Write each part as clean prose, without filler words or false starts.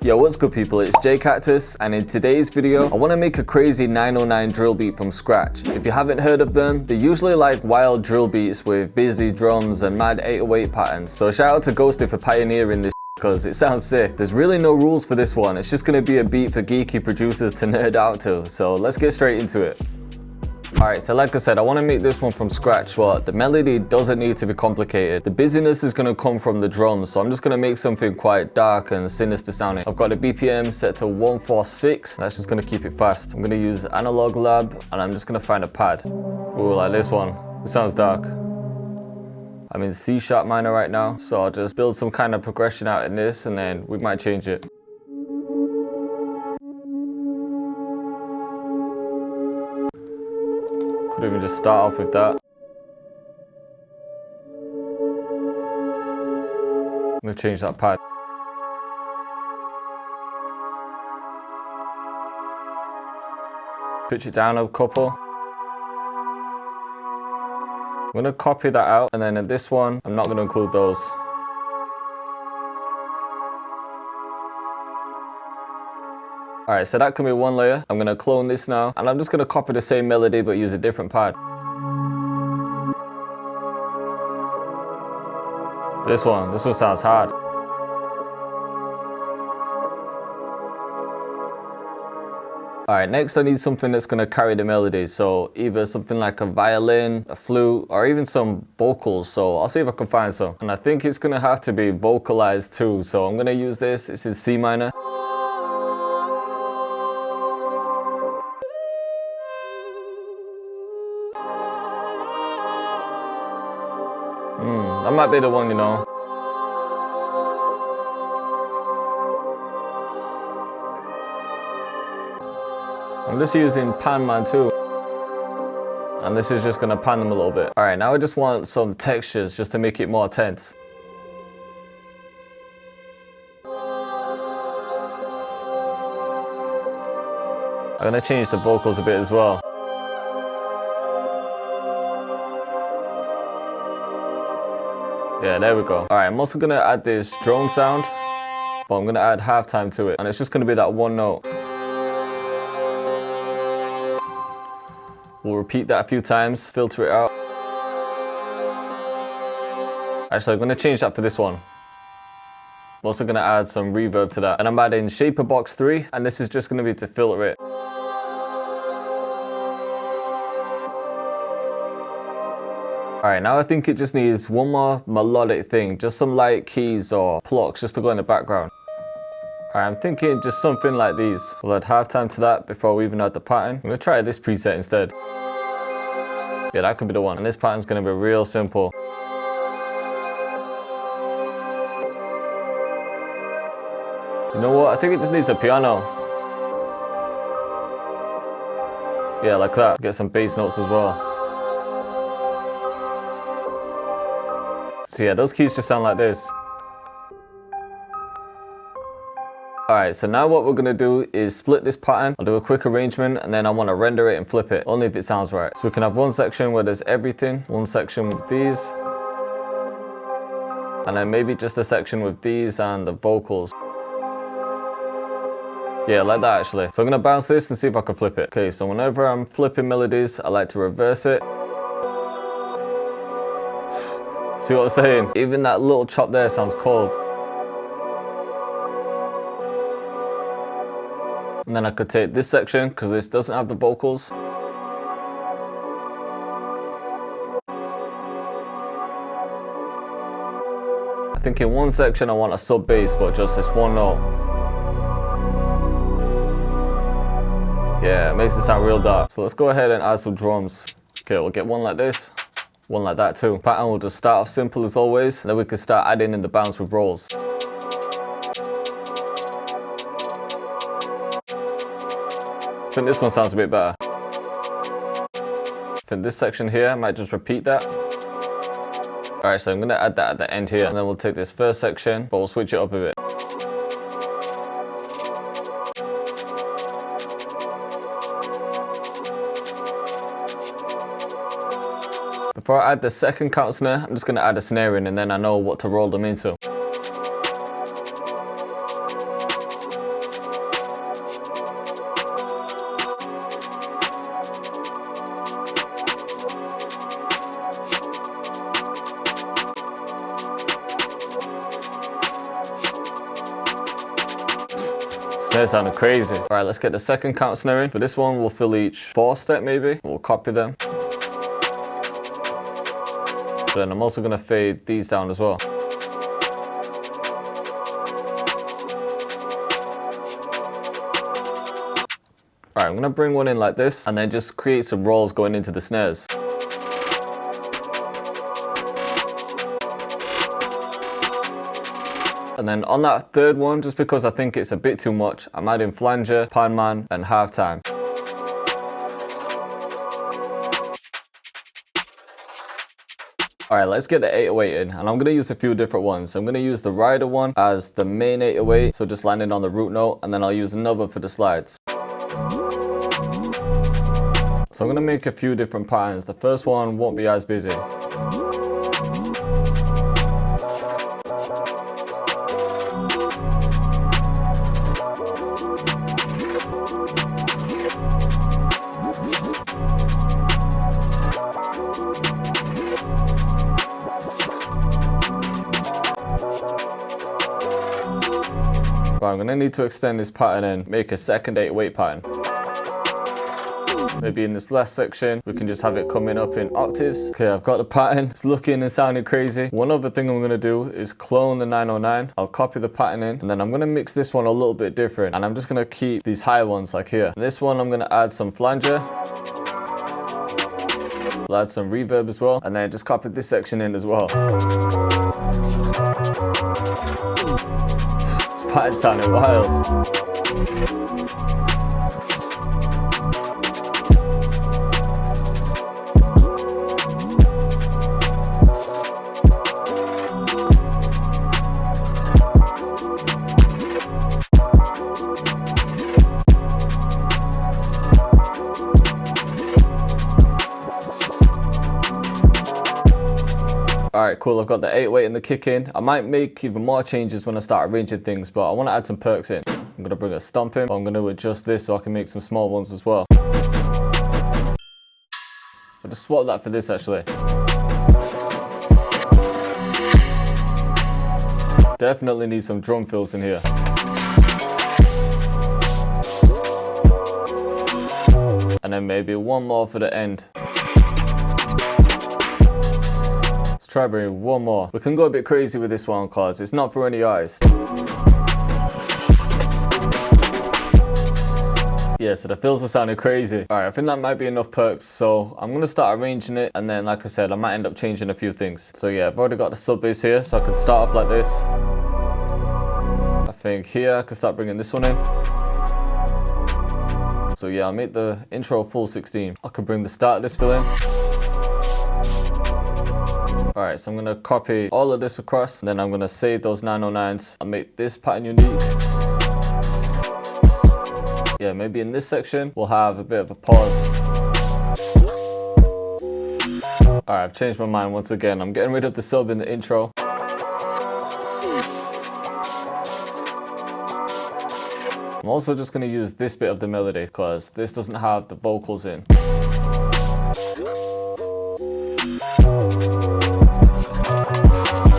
Yo, what's good people, it's Cactus, and in today's video I want to make a crazy 909 drill beat from scratch. If you haven't heard of them, they're usually like wild drill beats with busy drums and mad 808 patterns. So shout out to Ghosty for pioneering this because it sounds sick. There's really no rules for this one, it's just going to be a beat for geeky producers to nerd out to. So let's get straight into it. Alright, so like I said, I want to make this one from scratch, but the melody doesn't need to be complicated. The busyness is going to come from the drums, so I'm just going to make something quite dark and sinister sounding. I've got the BPM set to 146, that's just going to keep it fast. I'm going to use Analog Lab, and I'm just going to find a pad. Ooh, like this one. It sounds dark. I'm in C sharp minor right now, so I'll just build some kind of progression out in this, and then we might change it. Could even just start off with that. I'm gonna change that pad. Pitch it down a couple. I'm gonna copy that out, and then in this one, I'm not gonna include those. Alright, so that can be one layer. I'm gonna clone this now, and I'm just gonna copy the same melody but use a different pad. This one sounds hard. Alright, next I need something that's gonna carry the melody, so either something like a violin, a flute, or even some vocals, so I'll see if I can find some. And I think it's gonna have to be vocalized too, so I'm gonna use this. It's in C minor. That might be the one, you know. I'm just using Pan Man too. And this is just gonna pan them a little bit. Alright, now I just want some textures just to make it more tense. I'm gonna change the vocals a bit as well. Yeah, there we go. Alright, I'm also gonna add this drone sound, but I'm gonna add halftime to it, and it's just gonna be that one note. We'll repeat that a few times, filter it out. Actually, I'm gonna change that for this one. I'm also gonna add some reverb to that, and I'm adding Shaper Box 3, and this is just gonna be to filter it. Alright, now I think it just needs one more melodic thing, just some light keys or plucks just to go in the background. Alright, I'm thinking just something like these. We'll add halftime to that before we even add the pattern. I'm gonna try this preset instead. Yeah, that could be the one. And this pattern's gonna be real simple. You know what? I think it just needs a piano. Yeah, like that. Get some bass notes as well. So yeah, those keys just sound like this. Alright, so now what we're going to do is split this pattern. I'll do a quick arrangement, and then I want to render it and flip it, only if it sounds right. So we can have one section where there's everything, one section with these, and then maybe just a section with these and the vocals. Yeah, like that actually. So I'm going to bounce this and see if I can flip it. Okay, so whenever I'm flipping melodies, I like to reverse it. See what I'm saying? Even that little chop there sounds cold. And then I could take this section, because this doesn't have the vocals. I think in one section I want a sub bass, but just this one note. Yeah, it makes it sound real dark. So let's go ahead and add some drums. Okay, we'll get one like this. One like that too. Pattern will just start off simple as always, and then we can start adding in the bounce with rolls. I think this one sounds a bit better. I think this section here, I might just repeat that. Alright, so I'm gonna add that at the end here, and then we'll take this first section, but we'll switch it up a bit. Before I add the second count snare, I'm just going to add a snare in, and then I know what to roll them into. snare sounded crazy. All right, let's get the second counter snare in. For this one, we'll fill each 4-step maybe. We'll copy them. But then I'm also gonna fade these down as well. All right, I'm gonna bring one in like this and then just create some rolls going into the snares. And then on that third one, just because I think it's a bit too much, I'm adding flanger, pan man, and halftime. All right, let's get the 808 in, and I'm gonna use a few different ones. I'm gonna use the rider one as the main 808, so just landing on the root note, and then I'll use another for the slides. So I'm gonna make a few different patterns. The first one won't be as busy. Right, I'm gonna need to extend this pattern and make a second 808 pattern. Maybe in this last section, we can just have it coming up in octaves. Okay, I've got the pattern. It's looking and sounding crazy. One other thing I'm gonna do is clone the 909. I'll copy the pattern in, and then I'm gonna mix this one a little bit different. And I'm just gonna keep these higher ones like here. This one, I'm gonna add some flanger. I'll add some reverb as well. And then just copy this section in as well. This pattern sounded wild. Alright, cool, I've got the 808 and the kick in. I might make even more changes when I start arranging things, but I want to add some perks in. I'm going to bring a stomp in. I'm going to adjust this so I can make some small ones as well. I'll just swap that for this actually. Definitely need some drum fills in here. And then maybe one more for the end. Try bringing one more. We can go a bit crazy with this one because it's not for any eyes. Yeah, so the fills are sounding crazy. All right, I think that might be enough perks. So I'm gonna start arranging it, and then like I said, I might end up changing a few things. So yeah, I've already got the sub bass here, so I can start off like this. I think here I can start bringing this one in. So yeah, I'll make the intro full 16. I can bring the start of this fill in. Alright, so I'm gonna copy all of this across, and then I'm gonna save those 909s and make this pattern unique. Yeah, maybe in this section, we'll have a bit of a pause. Alright, I've changed my mind once again. I'm getting rid of the sub in the intro. I'm also just gonna use this bit of the melody because this doesn't have the vocals in.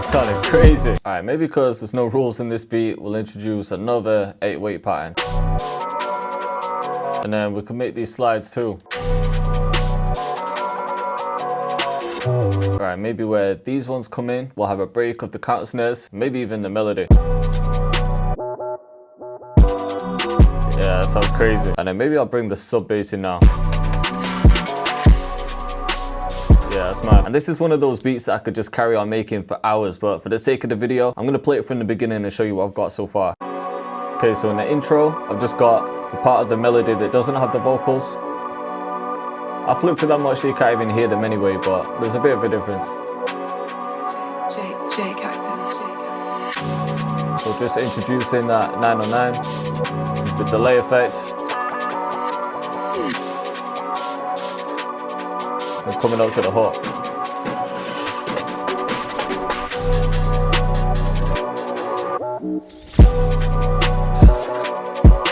Sounding crazy. Alright, maybe because there's no rules in this beat, we'll introduce another 808 pattern. And then we can make these slides too. Alright, maybe where these ones come in, we'll have a break of the counter snares, maybe even the melody. Yeah, that sounds crazy. And then maybe I'll bring the sub bass in now. Yeah, that's mad. And this is one of those beats that I could just carry on making for hours, but for the sake of the video, I'm gonna play it from the beginning and show you what I've got so far. Okay, so in the intro, I've just got the part of the melody that doesn't have the vocals. I flipped it that much that you can't even hear them anyway, but there's a bit of a difference. Cactus. So just introducing that 909, the delay effect. And coming up to the hook.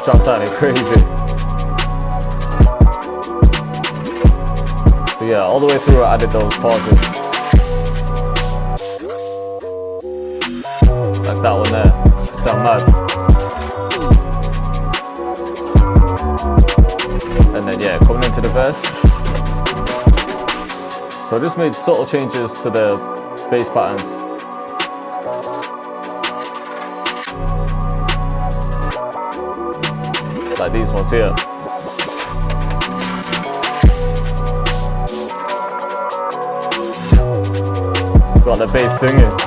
Drop sounding crazy. So yeah, all the way through I added those pauses. Like that one there. Sound mad. yeah, coming into the verse. So I just made subtle changes to the bass patterns. Like these ones here. Got the bass singing.